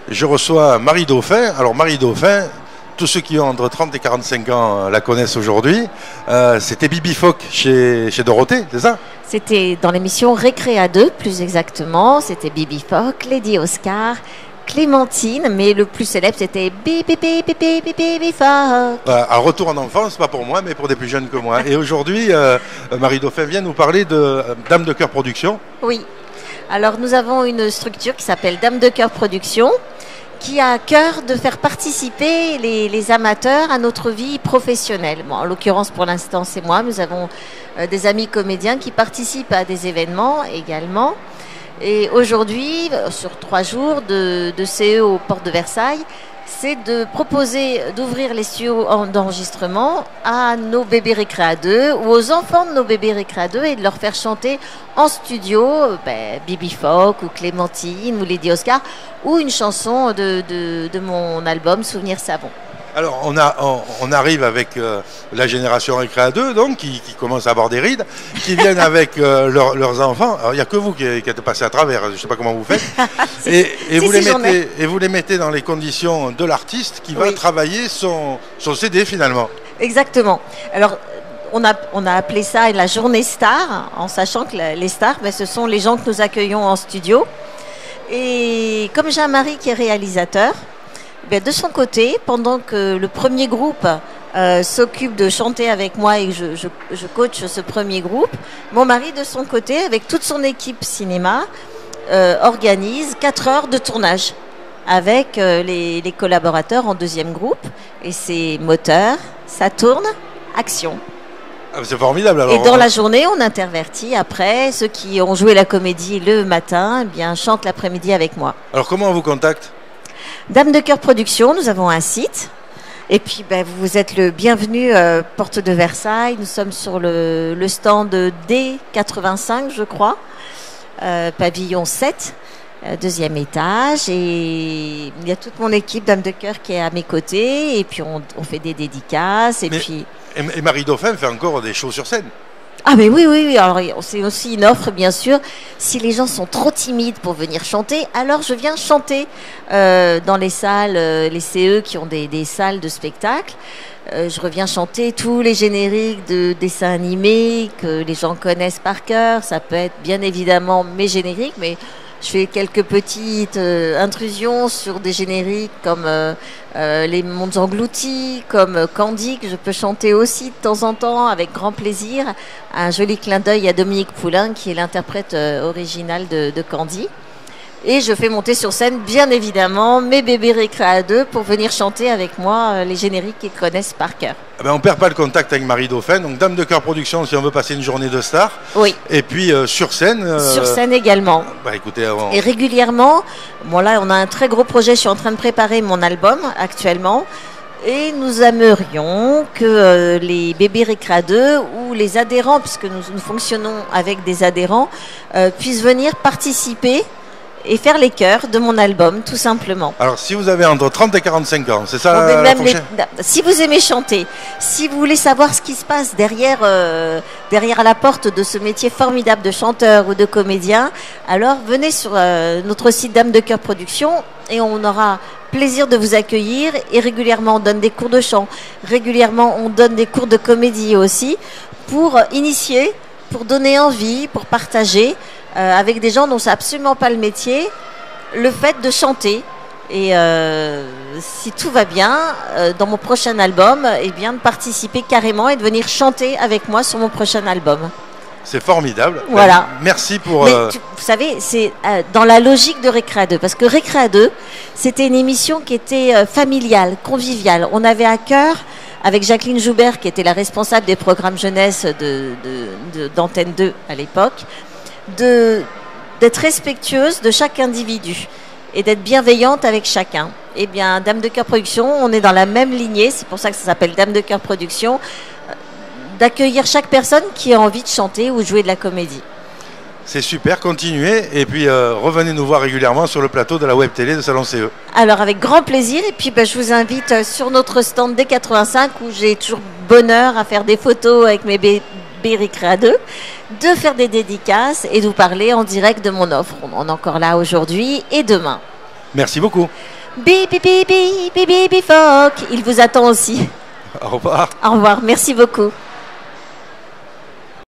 je reçois Marie Dauphin. Alors Marie Dauphin, tous ceux qui ont entre 30 et 45 ans la connaissent aujourd'hui. C'était Bibi Phoque chez Dorothée, c'est ça? C'était dans l'émission Récréa 2, plus exactement. C'était Bibi Phoque, Lady Oscar, Clémentine, mais le plus célèbre c'était Bibi Phoque. Un retour en enfance, pas pour moi, mais pour des plus jeunes que moi. Et aujourd'hui, Marie Dauphin vient nous parler de Dame de Cœur Production. Oui. Alors nous avons une structure qui s'appelle Dame de Cœur Production, qui a à cœur de faire participer les amateurs à notre vie professionnelle. Bon, en l'occurrence, pour l'instant, c'est moi. Nous avons des amis comédiens qui participent à des événements également. Et aujourd'hui, sur 3 jours de CE aux portes de Versailles, c'est de proposer d'ouvrir les studios d'enregistrement à nos bébés Récréa 2 ou aux enfants de nos bébés Récréa 2 et de leur faire chanter en studio Bibi Phoque ou Clémentine ou Lady Oscar ou une chanson de mon album Souvenir Savon. Alors on arrive avec la génération Récréa 2 donc qui commence à avoir des rides, qui viennent avec leurs enfants. Alors il n'y a que vous qui êtes passé à travers, je ne sais pas comment vous faites. et vous les mettez dans les conditions de l'artiste qui va travailler son CD finalement. Exactement. Alors on a appelé ça la journée star, en sachant que les stars, ce sont les gens que nous accueillons en studio. Et comme j'ai un mari qui est réalisateur, de son côté, pendant que le premier groupe s'occupe de chanter avec moi et que je coach ce premier groupe, mon mari, de son côté, avec toute son équipe cinéma, organise 4 heures de tournage avec les collaborateurs en deuxième groupe. Et c'est moteur, ça tourne, action. Ah, c'est formidable alors. Et dans la journée, on intervertit après. Ceux qui ont joué la comédie le matin, chantent l'après-midi avec moi. Alors comment on vous contacte? Dame de Cœur Production, nous avons un site. Et puis, vous êtes le bienvenu, porte de Versailles. Nous sommes sur le stand D85, je crois, pavillon 7, deuxième étage. Et il y a toute mon équipe Dame de Cœur qui est à mes côtés. Et puis, on fait des dédicaces. Et Marie Dauphin fait encore des shows sur scène? Ah mais oui. Alors c'est aussi une offre, bien sûr. Si les gens sont trop timides pour venir chanter, alors je viens chanter dans les salles, les CE qui ont des salles de spectacle. Je reviens chanter tous les génériques de dessins animés que les gens connaissent par cœur. Ça peut être bien évidemment mes génériques, mais je fais quelques petites intrusions sur des génériques comme Les Mondes Engloutis, comme Candy, que je peux chanter aussi de temps en temps avec grand plaisir. Un joli clin d'œil à Dominique Poulain, qui est l'interprète original de Candy. Et je fais monter sur scène, bien évidemment, mes bébés Récréa 2 pour venir chanter avec moi les génériques qu'ils connaissent par cœur. On ne perd pas le contact avec Marie Dauphin, donc Dame de Cœur Production si on veut passer une journée de star. Oui. Et puis sur scène. Sur scène également. Écoutez, Et régulièrement, là on a un très gros projet, je suis en train de préparer mon album actuellement. Et nous aimerions que les bébés Récréa 2 ou les adhérents, puisque nous fonctionnons avec des adhérents, puissent venir participer et faire les chœurs de mon album, tout simplement. Alors, si vous avez entre 30 et 45 ans, c'est ça la fourchette ? Si vous aimez chanter, si vous voulez savoir ce qui se passe derrière la porte de ce métier formidable de chanteur ou de comédien, alors venez sur notre site Dame de Cœur Production et on aura plaisir de vous accueillir. Et régulièrement, on donne des cours de chant. Régulièrement, on donne des cours de comédie aussi pour initier, pour donner envie, pour partager avec des gens dont c'est absolument pas le métier, le fait de chanter. Et si tout va bien, dans mon prochain album, de participer carrément et de venir chanter avec moi sur mon prochain album. C'est formidable. Voilà. Merci pour... vous savez, c'est dans la logique de Récréa 2, parce que Récréa 2, c'était une émission qui était familiale, conviviale. On avait à cœur, avec Jacqueline Joubert, qui était la responsable des programmes jeunesse d'Antenne 2 à l'époque, d'être respectueuse de chaque individu et d'être bienveillante avec chacun. Eh bien, Dame de Cœur Production, on est dans la même lignée, c'est pour ça que ça s'appelle Dame de Cœur Production, d'accueillir chaque personne qui a envie de chanter ou de jouer de la comédie. C'est super, continuez et puis revenez nous voir régulièrement sur le plateau de la web télé de Salon CE. Alors avec grand plaisir, et puis je vous invite sur notre stand D85 où j'ai toujours bonheur à faire des photos avec mes bébés Récréa 2, de faire des dédicaces et de vous parler en direct de mon offre. On est encore là aujourd'hui et demain. Merci beaucoup. Bibi, bibi, bibi, bibi, phoque. Il vous attend aussi. Au revoir. Au revoir. Merci beaucoup.